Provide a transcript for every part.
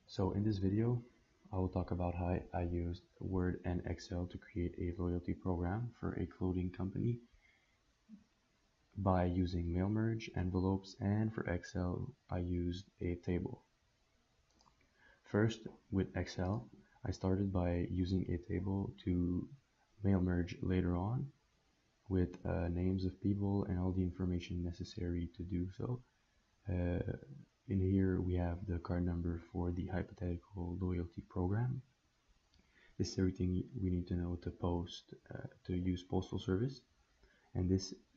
So in this video, I will talk about how I used Word and Excel to create a loyalty program for a clothing company by using mail merge, envelopes, and for Excel, I used a table. First, with Excel, I started by using a table to mail merge later on with names of people and all the information necessary to do so. In here, we have the card number for the hypothetical loyalty program. This is everything we need to know to to use postal service. And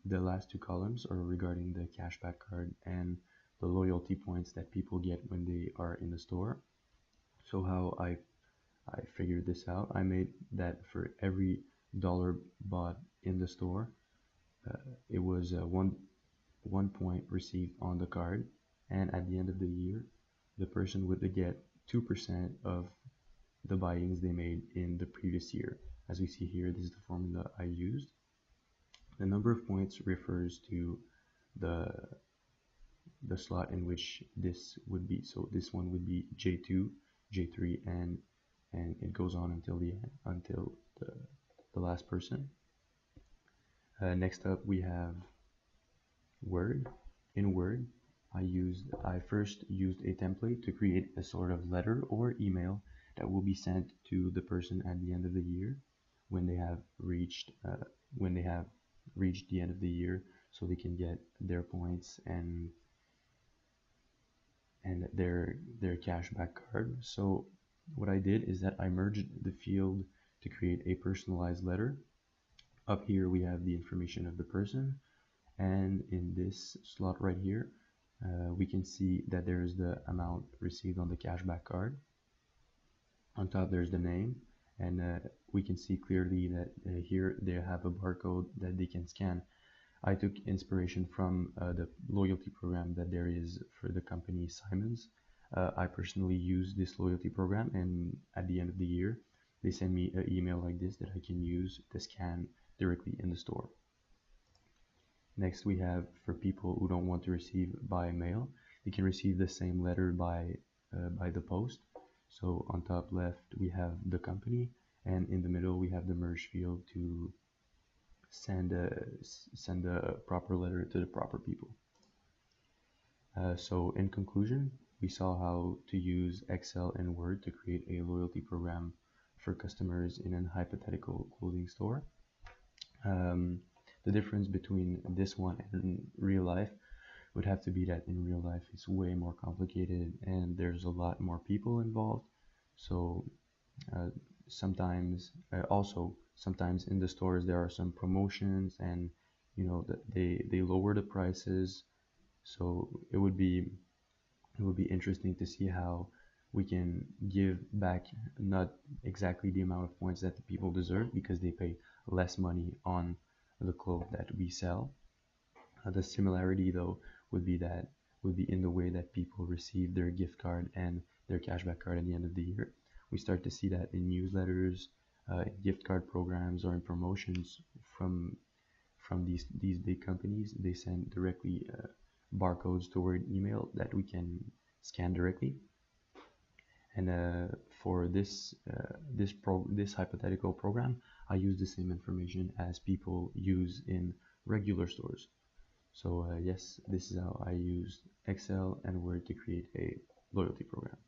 the last two columns are regarding the cashback card and the loyalty points that people get when they are in the store. So how I figured this out, I made that for every dollar bought in the store, it was one point received on the card, and at the end of the year, the person would get 2% of the buyings they made in the previous year. As we see here, this is the formula I used. The number of points refers to the slot in which this would be. So this one would be J2, J3, and it goes on until the end, until the last person. Next up, we have Word. In Word, I first used a template to create a sort of letter or email that will be sent to the person at the end of the year when they have reached the end of the year, so they can get their points and their cashback card. So what I did is that I merged the field to create a personalized letter. Up here we have the information of the person, and in this slot right here we can see that there's the amount received on the cashback card. On top there's the name, and we can see clearly that here they have a barcode that they can scan. I took inspiration from the loyalty program that there is for the company Simons. I personally use this loyalty program, and at the end of the year they send me an email like this that I can use to scan directly in the store. Next, we have for people who don't want to receive by mail, they can receive the same letter by the post. So on top left we have the company, and in the middle we have the merge field to send a proper letter to the proper people. So in conclusion, we saw how to use Excel and Word to create a loyalty program for customers in a hypothetical clothing store. The difference between this one and real life would have to be that in real life it's way more complicated and there's a lot more people involved. So sometimes in the stores there are some promotions, and they lower the prices. So it would be interesting to see how we can give back not exactly the amount of points that the people deserve because they pay less money on the clothes that we sell. The similarity though would be in the way that people receive their gift card and their cashback card at the end of the year. We start to see that in newsletters, gift card programs, or in promotions from these big companies. They send directly barcodes toward email that we can scan directly. And for this hypothetical program, I use the same information as people use in regular stores. So yes, this is how I used Excel and Word to create a loyalty program.